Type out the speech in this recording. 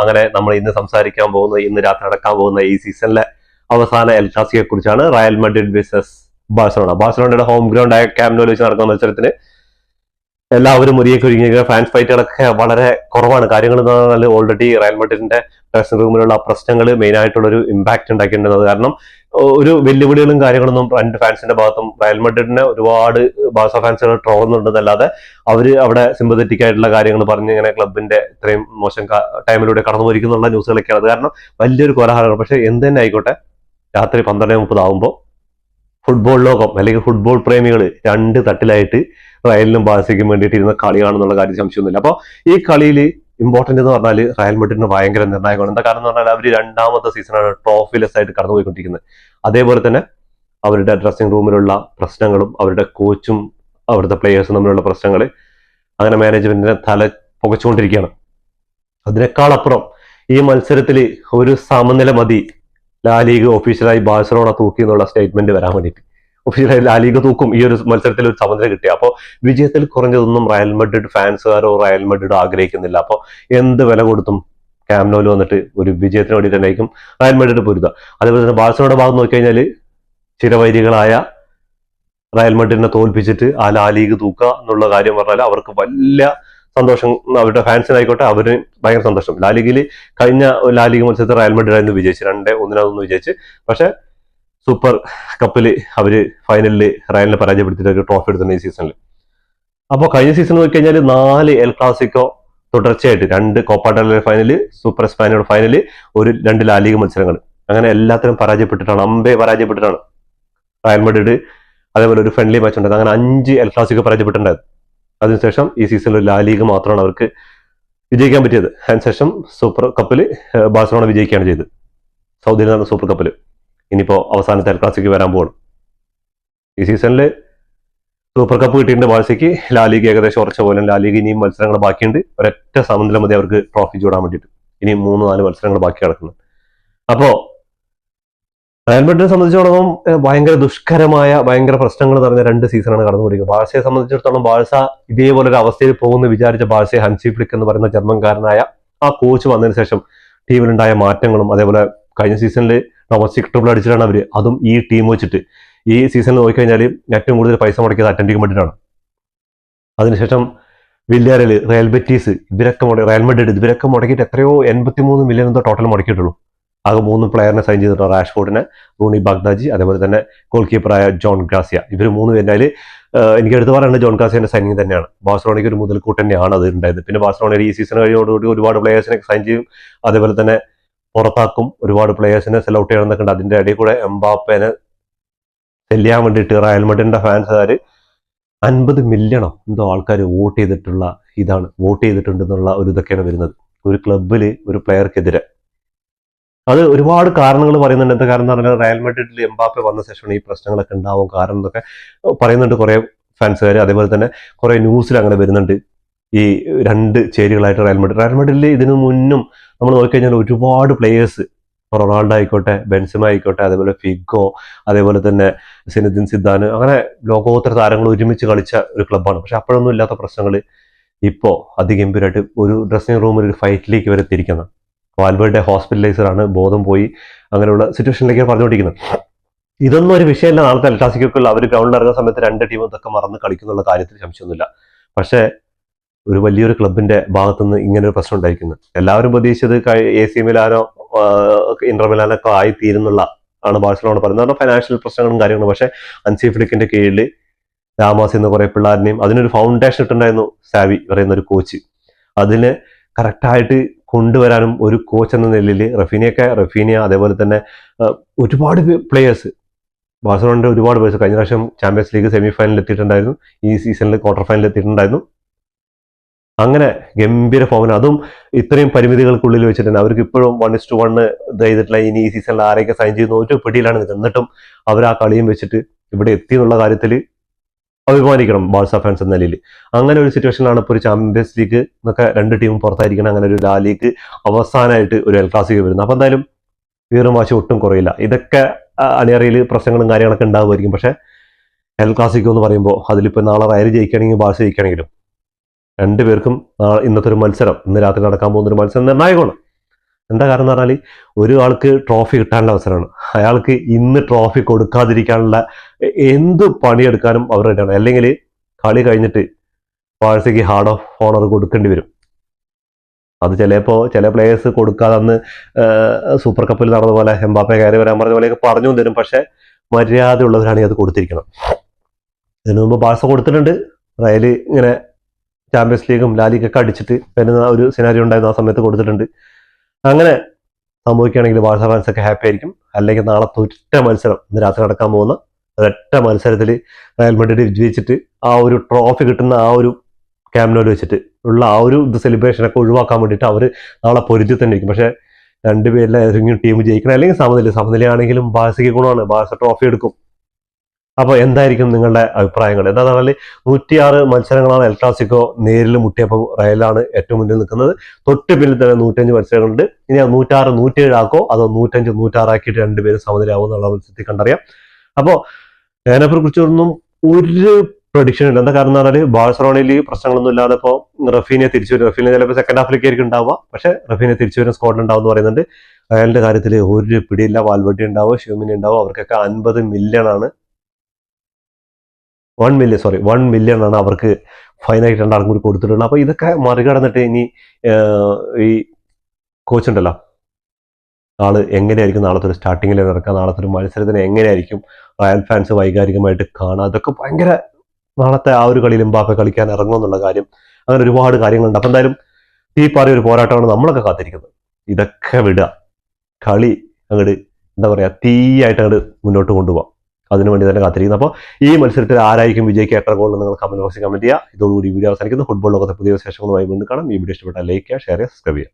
അങ്ങനെ നമ്മൾ ഇന്ന് സംസാരിക്കാൻ പോകുന്നത് ഇന്ന് രാത്രി നടക്കാൻ പോകുന്ന ഈ സീസണിലെ അവസാന എൽ ക്ലാസിക്കയെ കുറിച്ചാണ്. റയൽ മാഡ്രിഡ് വേഴ്സസ് ബാഴ്സലോണയുടെ ഹോം ഗ്രൗണ്ട് ആയ ക്യാമ്പ് നൂവിൽ വെച്ച് നടക്കുന്ന മത്സരത്തിന് എല്ലാവരും മുറിയൊക്കെ ഒരുങ്ങിയ ഫാൻസ് ഫൈറ്റുകളൊക്കെ വളരെ കുറവാണ്. കാര്യങ്ങൾ എന്ന് പറഞ്ഞാൽ ഓൾറെഡി റയൽ മാഡ്രിഡിന്റെ ഡ്രസ്സിംഗ് റൂമിലുള്ള പ്രശ്നങ്ങൾ മെയിൻ ആയിട്ടുള്ള ഒരു ഇമ്പാക്ട് ഉണ്ടാക്കിയിട്ടുള്ളത്. കാരണം ഒരു വെല്ലുവിളികളും കാര്യങ്ങളൊന്നും രണ്ട് ഫാൻസിന്റെ ഭാഗത്തും റയൽ മാഡ്രിഡിനെ ഒരുപാട് ബാഴ്സ ഫാൻസുകൾ ട്രോളുന്നുണ്ടെന്നല്ലാതെ അവര് അവിടെ സിമ്പത്തറ്റിക് ആയിട്ടുള്ള കാര്യങ്ങൾ പറഞ്ഞ് ഇങ്ങനെ ക്ലബിന്റെ ഇത്രയും മോശം ടൈമിലൂടെ കടന്നു പോയിരിക്കുന്നുള്ള ന്യൂസുകളൊക്കെയാണ്. അത് കാരണം വലിയൊരു കോലാഹലമാണ്. പക്ഷെ എന്ത് തന്നെ ആയിക്കോട്ടെ, രാത്രി 12:30 ആകുമ്പോൾ ഫുട്ബോൾ ലോകം അല്ലെങ്കിൽ ഫുട്ബോൾ പ്രേമികൾ രണ്ട് തട്ടിലായിട്ട് റയലിനും ബാഴ്സയ്ക്കും വേണ്ടിയിട്ട് ഇരുന്ന കളി കാണുന്നുള്ള കാര്യം സംശയമൊന്നുമില്ല. അപ്പോൾ ഈ കളിയിൽ ഇമ്പോർട്ടന്റ് എന്ന് പറഞ്ഞാൽ റയൽ മാഡ്രിഡിന് ഭയങ്കര നിർണായകമാണ്. എന്താ കാരണം എന്ന് പറഞ്ഞാൽ അവർ രണ്ടാമത്തെ സീസണാണ് ട്രോഫിലെസ് ആയിട്ട് കടന്നുപോയിക്കൊണ്ടിരിക്കുന്നത്. അതേപോലെ തന്നെ അവരുടെ ഡ്രസ്സിംഗ് റൂമിലുള്ള പ്രശ്നങ്ങളും അവരുടെ കോച്ചും അവിടുത്തെ പ്ലേയേഴ്സും തമ്മിലുള്ള പ്രശ്നങ്ങൾ അങ്ങനെ മാനേജ്മെന്റിനെ തല പുകച്ചുകൊണ്ടിരിക്കുകയാണ്. അതിനേക്കാളപ്പുറം ഈ മത്സരത്തിൽ ഒരു സമനില മതി ലാ ലീഗ് ഒഫീഷ്യലായി ബാഴ്സലോണ തൂക്കി എന്നുള്ള സ്റ്റേറ്റ്മെന്റ് വരാൻ വേണ്ടിയിട്ട്. ഒഫീഷ്യലായി ലാ ലീഗ് തൂക്കും ഈ ഒരു മത്സരത്തിൽ ഒരു സമനില കിട്ടിയ. അപ്പോൾ വിജയത്തിൽ കുറഞ്ഞതൊന്നും റയൽ മാഡ്രിഡ് ഫാൻസുകാരോ റയൽ മാഡ്രിഡോ ആഗ്രഹിക്കുന്നില്ല. അപ്പോൾ എന്ത് വില കൊടുത്തും ക്യാമ്പ് നൂവിൽ വന്നിട്ട് ഒരു വിജയത്തിന് വേണ്ടി തന്നെയായിരിക്കും റയൽ മാഡ്രിഡ് പൊരുതുക. അതേപോലെ തന്നെ ബാഴ്സലോണയുടെ ഭാഗം നോക്കിക്കഴിഞ്ഞാൽ ചിരവൈരികളായ റയൽ മാഡ്രിഡിനെ തോൽപ്പിച്ചിട്ട് ആ ലാ ലീഗ് തൂക്കുക എന്നുള്ള കാര്യം പറഞ്ഞാൽ അവർക്ക് വലിയ സന്തോഷം. അവരുടെ ഫാൻസിനായിക്കോട്ടെ അവര് ഭയങ്കര സന്തോഷം. ലാ ലീഗിൽ കഴിഞ്ഞ ലാ ലീഗ് മത്സരത്തിൽ റയൽ മാഡ്രിഡ് ആയിരുന്നു വിജയിച്ച് 2-1 വിജയിച്ച്. പക്ഷെ സൂപ്പർ കപ്പിൽ അവര് ഫൈനലിൽ റയലിനെ പരാജയപ്പെടുത്തിയിട്ട് ഒരു ട്രോഫി എടുത്തിട്ടുണ്ട് ഈ സീസണിൽ. അപ്പോൾ കഴിഞ്ഞ സീസൺ നോക്കി കഴിഞ്ഞാൽ 4 എൽ ക്ലാസിക്കോ തുടർച്ചയായിട്ട്, 2 Copa del Rey final, super എസ്പാനിയുടെ ഫൈനല്, 2 ലാ ലീഗ് മത്സരങ്ങൾ, അങ്ങനെ എല്ലാത്തിനും പരാജയപ്പെട്ടിട്ടാണ്, പരാജയപ്പെട്ടിട്ടാണ് റയൽ മാഡ്രിഡ്. അതേപോലെ ഒരു ഫ്രണ്ട്ലി മാച്ച് ഉണ്ടായത്. അങ്ങനെ 5 എൽ ക്ലാസിക്കോ പരാജയപ്പെട്ടിട്ടുണ്ടായിരുന്നു. അതിനുശേഷം ഈ സീസണിൽ ലാ ലീഗ് മാത്രമാണ് അവർക്ക് വിജയിക്കാൻ പറ്റിയത്. അതിനുശേഷം സൂപ്പർ കപ്പിൽ ബാഴ്സലോണ വിജയിക്കുകയാണ് ചെയ്തത്, സൗദിയിൽ നടന്ന സൂപ്പർ കപ്പിൽ. ഇനിയിപ്പോ അവസാനത്തെ എൽ ക്ലാസിക്ക് വരാൻ പോകണം. ഈ സീസണിൽ സൂപ്പർ കപ്പ് കിട്ടിയിട്ടുണ്ട് ബാഴ്സയ്ക്ക്. ലാ ലീഗ് ഏകദേശം ഉറച്ച പോലെ. ലാ ലീഗ് ഇനിയും മത്സരങ്ങൾ ബാക്കിയുണ്ട്. ഒരൊറ്റ സമനില മതി അവർക്ക് ട്രോഫി ചൂടാൻ വേണ്ടിയിട്ട്. ഇനിയും 3-4 മത്സരങ്ങൾ ബാക്കി കിടക്കുന്നു. അപ്പോ റയൽ മാഡ്രിഡിനെ സംബന്ധിച്ചിടത്തോളം ഭയങ്കര ദുഷ്കരമായ ഭയങ്കര പ്രശ്നങ്ങൾ നിറഞ്ഞ 2 സീസണാണ് കടന്നുപിടിക്കുന്നത്. ബാഴ്സയെ സംബന്ധിച്ചിടത്തോളം ബാഴ്സ ഇതേപോലെ ഒരു അവസ്ഥയിൽ പോകുമെന്ന് വിചാരിച്ച ബാഴ്സയെ ഹൻസി ഫ്ലിക്ക് എന്ന് പറയുന്ന ജർമ്മൻകാരനായ ആ കോച്ച് വന്നതിന് ശേഷം ടീമിലുണ്ടായ മാറ്റങ്ങളും, അതേപോലെ കഴിഞ്ഞ സീസണിൽ ഡൊമസ്റ്റിക് ട്രിപ്പിൾ അടിച്ചിട്ടാണ് അവര്, അതും ഈ ടീം വെച്ചിട്ട്. ഈ സീസണിൽ നോക്കിക്കഴിഞ്ഞാൽ ഏറ്റവും കൂടുതൽ പൈസ മുടക്കിയത് അറ്റന്റിക് മാഡ്രിഡാണ്. അതിനുശേഷം വില്യാറിയൽ, റയൽ ബെറ്റീസ്, റയൽ മാഡ്രിഡ് ഇവരൊക്കെ മുടക്കിയിട്ട് എത്രയോ 83 മില്യൺ എന്തോ ടോട്ടൽ മുടക്കിയിട്ടുള്ളൂ. ആകെ 3 പ്ലെയറിനെ സൈൻ ചെയ്തിട്ടുണ്ട്. റാഷ്ഫോർഡിനെ, റൂണി ബാഗ്ദാജി, അതേപോലെ തന്നെ ഗോൾ കീപ്പറായ ജോൺ ഗ്രാസിയ. ഇവർ 3 പേരിൽ എനിക്ക് എടുത്തു പറയേണ്ടത് ജോൺ ഗ്രാസിയന്റെ സൈനിങ് തന്നെയാണ്. ബാഴ്സലോണയ്ക്ക് ഒരു മുതൽക്കൂട്ട് തന്നെയാണ് അത് ഉണ്ടായത്. പിന്നെ ബാഴ്സലോണയുടെ ഈ സീസൺ കഴിയോടുകൂടി ഒരുപാട് പ്ലെയേഴ്സിനെ സൈൻ ചെയ്യും, അതേപോലെ തന്നെ പുറത്താക്കും, ഒരുപാട് പ്ലെയേഴ്സിനെ സെൽ ഔട്ട് ചെയ്യണമെന്നൊക്കെ ഉണ്ട്. അതിന്റെ ഇടയിൽ കൂടെ എംബാപ്പേനെ സെല് ചെയ്യാൻ വേണ്ടിയിട്ട് റയൽ മാഡ്രിഡിന്റെ ഫാൻസുകാർ 50 മില്യണോ എന്തോ ആൾക്കാർ വോട്ട് ചെയ്തിട്ടുണ്ടെന്നുള്ള ഒരു ഇതൊക്കെയാണ് വരുന്നത് ഒരു ക്ലബിൽ ഒരു പ്ലെയർക്കെതിരെ. അത് ഒരുപാട് കാരണങ്ങൾ പറയുന്നുണ്ട്. എന്താ കാരണം എന്ന് പറഞ്ഞാൽ റയൽ മാഡ്രിഡിൽ എംബാപ്പെ വന്ന ശേഷമാണ് ഈ പ്രശ്നങ്ങളൊക്കെ ഉണ്ടാവും കാരണം എന്നൊക്കെ പറയുന്നുണ്ട് കുറെ ഫാൻസുകാർ. അതേപോലെ തന്നെ കുറെ ന്യൂസിൽ അങ്ങനെ വരുന്നുണ്ട്. ഈ 2 ചേരികളായിട്ട് റയൽ മാഡ്രിഡിൽ ഇതിനു മുന്നും നമ്മൾ നോക്കിക്കഴിഞ്ഞാൽ ഒരുപാട് പ്ലേയേഴ്സ്, റൊണാൾഡോ ആയിക്കോട്ടെ, ബെൻസിമ ആയിക്കോട്ടെ, അതേപോലെ ഫിഗോ, അതേപോലെ തന്നെ സിനദിൻ സിദ്ധാൻ, അങ്ങനെ ലോകോത്തര താരങ്ങൾ ഒരുമിച്ച് കളിച്ച ഒരു ക്ലബ്ബാണ്. പക്ഷെ അപ്പോഴൊന്നും ഇല്ലാത്ത പ്രശ്നങ്ങൾ ഇപ്പോൾ അതിഗംഭീരമായിട്ട് ഒരു ഡ്രസ്സിംഗ് റൂമിൽ ഒരു ഫൈറ്റിലേക്ക് വരെ എത്തിയിരിക്കുന്നത്. വാൽവേർഡെ ഹോസ്പിറ്റലൈസറാണ്, ബോധം പോയി, അങ്ങനെയുള്ള സിറ്റുവേഷനിലേക്ക് പറഞ്ഞുകൊണ്ടിരിക്കുന്നത്. ഇതൊന്നും ഒരു വിഷയമല്ല. നാളത്തെ എൽ ക്ലാസിക്കോക്കുള്ള അവർ ഗ്രൗണ്ടിൽ ഇറങ്ങുന്ന സമയത്ത് 2 ടീമും ഇതൊക്കെ മറന്ന് കളിക്കുന്നുള്ള കാര്യത്തിൽ സംശയമൊന്നുമില്ല. പക്ഷേ ഒരു വലിയൊരു ക്ലബിന്റെ ഭാഗത്തുനിന്ന് ഇങ്ങനെ ഒരു പ്രശ്നം ഉണ്ടായിരിക്കുന്നത് എല്ലാവരും പ്രതീക്ഷിച്ചത് AC മിലാനോ ഇന്റർ മിലാനൊക്കെ ആയിത്തീരുന്നുള്ള ആണ് ബാഴ്സലോണ പറയുന്നത്. ഫൈനാൻഷ്യൽ പ്രശ്നങ്ങളും കാര്യങ്ങളും. പക്ഷേ ഹൻസി ഫ്ലിക്കിന്റെ കീഴിൽ രാമാസ് എന്ന കുറെ പിള്ളേരിനെയും അതിനൊരു ഫൗണ്ടേഷൻ ഇട്ടുണ്ടായിരുന്നു സാവി പറയുന്ന ഒരു കോച്ച്. അതിന് കറക്റ്റായിട്ട് കൊണ്ടുവരാനും ഒരു കോച്ച് എന്ന നിലയിൽ റഫീനിയ, അതേപോലെ തന്നെ ഒരുപാട് പ്ലേയേഴ്സ്, ബാഴ്സലോണയുടെ ഒരുപാട് പ്ലേയേഴ്സ് കഴിഞ്ഞ പ്രാവശ്യം ചാമ്പ്യൻസ് ലീഗ് സെമി ഫൈനലിൽ എത്തിയിട്ടുണ്ടായിരുന്നു, ഈ സീസണിൽ ക്വാർട്ടർ ഫൈനലിൽ എത്തിയിട്ടുണ്ടായിരുന്നു. അങ്ങനെ ഗംഭീര ഫോമിന്, അതും ഇത്രയും പരിമിതികൾക്കുള്ളിൽ വെച്ചിട്ട് തന്നെ അവർക്ക് ഇപ്പോഴും 1:1 ചെയ്തിട്ടില്ല. ഇനി ഈ സീസണിൽ ആരെയൊക്കെ സൈൻ ചെയ്യുന്ന ഒരു പിടിയിലാണ് നിൽക്കുന്നത്. എന്നിട്ടും അവർ ആ കളിയും വെച്ചിട്ട് ഇവിടെ എത്തി എന്നുള്ള കാര്യത്തിൽ അഭിമാനിക്കണം ബാഴ്സ ഫാൻസ് എന്ന നിലയിൽ. അങ്ങനെ ഒരു സിറ്റുവേഷനിലാണ് ഇപ്പോൾ ഒരു ചാമ്പ്യൻസ് ലീഗ് എന്നൊക്കെ 2 ടീമും പുറത്തായിരിക്കണം, അങ്ങനെ ഒരു ലാ ലീഗ് അവസാനമായിട്ട് ഒരു എൽ ക്ലാസിക്കോ വരുന്നത്. അപ്പോൾ എന്തായാലും വീറും വാശി ഒട്ടും കുറയില്ല. ഇതൊക്കെ അണിയറയിൽ പ്രശ്നങ്ങളും കാര്യങ്ങളൊക്കെ ഉണ്ടാവുമായിരിക്കും. പക്ഷെ എൽ ക്ലാസിക്കോ എന്ന് പറയുമ്പോൾ അതിലിപ്പോൾ നാളെ റയൽ ജയിക്കുകയാണെങ്കിൽ ബാഴ്സ ജയിക്കുകയാണെങ്കിലും 2 പേർക്കും ഇന്നത്തെ ഒരു മത്സരം, ഇന്ന് രാത്രി നടക്കാൻ പോകുന്ന ഒരു മത്സരം നിർണായകമാണ്. എന്താ കാരണം എന്ന് പറഞ്ഞാൽ ഒരു ആൾക്ക് ട്രോഫി കിട്ടാനുള്ള അവസരമാണ്, അയാൾക്ക് ഇന്ന് ട്രോഫി കൊടുക്കാതിരിക്കാനുള്ള എന്ത് പണിയെടുക്കാനും അവർ റെഡിയാണ്. അല്ലെങ്കിൽ കളി കഴിഞ്ഞിട്ട് ബാഴ്സയ്ക്ക് ഹാർഡ് ഓഫ് ഓണർ കൊടുക്കേണ്ടി വരും. അത് ചിലപ്പോൾ ചില പ്ലേയേഴ്സ് കൊടുക്കാതെ അന്ന് സൂപ്പർ കപ്പിൽ നടന്ന പോലെ എംബാപ്പെ കയറി വരാൻ പറഞ്ഞ പോലെയൊക്കെ പറഞ്ഞു തരും. പക്ഷെ മര്യാദ ഉള്ളവരാണെങ്കിൽ അത് കൊടുത്തിരിക്കണം. ഇതിനു മുമ്പ് ബാഴ്സ കൊടുത്തിട്ടുണ്ട്. റയൽ ഇങ്ങനെ ചാമ്പ്യൻസ് ലീഗും ലാലിഗൊക്കെ അടിച്ചിട്ട് വരുന്ന ഒരു സിനാരിയോ ഉണ്ടായിരുന്നു, ആ സമയത്ത് കൊടുത്തിട്ടുണ്ട്. അങ്ങനെ സംഭവിക്കുകയാണെങ്കിൽ ബാഴ്സ ഫാൻസ് ഒക്കെ ഹാപ്പി ആയിരിക്കും. അല്ലെങ്കിൽ നാളെ ഒറ്റ മത്സരം, ഇന്ന് രാത്രി നടക്കാൻ പോകുന്ന ഒരൊറ്റ മത്സരത്തിൽ റയൽ മാഡ്രിഡ് വിജയിച്ചിട്ട് ആ ഒരു ട്രോഫി കിട്ടുന്ന ആ ഒരു ക്യാമ്പ് നൗവിൽ വെച്ചിട്ട് ഉള്ള ആ ഒരു സെലിബ്രേഷനൊക്കെ ഒഴിവാക്കാൻ വേണ്ടിയിട്ട് അവർ നാളെ പൊരുതി തന്നെ ഇരിക്കും. പക്ഷേ രണ്ടുപേരിലെ ഏതെങ്കിലും ടീം ജയിക്കണം, അല്ലെങ്കിൽ സമനിലയാണെങ്കിലും ബാഴ്സയ്ക്ക് ഗുണമാണ്, ബാഴ്സ ട്രോഫി എടുക്കും. അപ്പോൾ എന്തായിരിക്കും നിങ്ങളുടെ അഭിപ്രായങ്ങൾ? എന്താ പറഞ്ഞാൽ 106 മത്സരങ്ങളാണ് എൽ ക്ലാസിക്കോ നേരിൽ മുട്ടിയപ്പോൾ റയലാണ് ഏറ്റവും മുന്നിൽ നിൽക്കുന്നത്. തൊട്ട് പിന്നിൽ തന്നെ 105 മത്സരങ്ങളുണ്ട്. ഇനി 106 107 ആക്കോ അതോ 105 106 ആക്കിയിട്ട് രണ്ടുപേരും സമനിലയാവും എന്നുള്ള മത്സരത്തിൽ കണ്ടറിയാം. അപ്പോൾ ഞാനതിനെ കുറിച്ചൊന്നും ഒരു പ്രൊഡിക്ഷൻ ഇല്ല. എന്താ കാരണം എന്ന് പറഞ്ഞാൽ ബാഴ്സലോണയിൽ പ്രശ്നങ്ങളൊന്നും ഇല്ലാതെ ഇപ്പോൾ റഫീനെ തിരിച്ചു വരും. റഫീനെ ചിലപ്പോൾ സെക്കൻഡ് ഹാഫിലേക്ക് ആയിരിക്കും ഉണ്ടാവുക, പക്ഷേ റഫീനെ തിരിച്ചു വരും, സ്ക്വാഡിൽ ഉണ്ടാവും എന്ന് പറയുന്നുണ്ട്. റയലിന്റെ കാര്യത്തിൽ ഒരു പിടിയില്ല. വാൽവർഡി ഉണ്ടാവും, ഷ്യൂമിനി ഉണ്ടാവും. അവർക്കൊക്കെ 50 മില്യൺ ആണ്, 1 മില്യൺ ആണ് അവർക്ക് ഫൈനായിട്ട് രണ്ടാൾക്കും കൂടി കൊടുത്തിട്ടുള്ളത്. അപ്പോൾ ഇതൊക്കെ മറികടന്നിട്ട് ഇനി ഈ കോച്ച് ഉണ്ടല്ലോ, ആള് എങ്ങനെയായിരിക്കും നാളത്തെ ഒരു സ്റ്റാർട്ടിങ്ങിൽ ഇറക്കുക, നാളത്തെ ഒരു മത്സരത്തിന് എങ്ങനെയായിരിക്കും റയൽ ഫാൻസ് വൈകാരികമായിട്ട് കാണുക, അതൊക്കെ ഭയങ്കര നാളത്തെ ആ ഒരു കളിയിൽ എംബാപ്പെ കളിക്കാൻ ഇറങ്ങുമെന്നുള്ള കാര്യം, അങ്ങനെ ഒരുപാട് കാര്യങ്ങളുണ്ട്. അപ്പം എന്തായാലും തീപ്പാറിയ ഒരു പോരാട്ടമാണ് നമ്മളൊക്കെ കാത്തിരിക്കുന്നത്. ഇതൊക്കെ വിടുക, കളി അങ്ങോട്ട് എന്താ പറയുക, തീയായിട്ട് അങ്ങോട്ട് മുന്നോട്ട് കൊണ്ടുപോകാം. അതിനുവേണ്ടി തന്നെ കാത്തിരിക്കുന്നു. അപ്പോൾ ഈ മത്സരത്തിൽ ആരായിരിക്കും വിജയിക്കുക, എത്ര ഗോൾ നിങ്ങൾ കമന്റ് ബോക്സിൽ കമന്റ് ചെയ്യുക. ഇതോടുകൂടി വീഡിയോ അവസാനിക്കുന്നു. ഫുട്ബോൾ ലോകത്തെ പുതിയ വിശേഷങ്ങളുമായി വീണ്ടും കാണാം. ഈ വീഡിയോ ഇഷ്ടപ്പെട്ടാൽ ലൈക്ക് ചെയ്യുക, ഷെയർ ചെയ്യുക, സബ്സ്ക്രൈബ് ചെയ്യുക.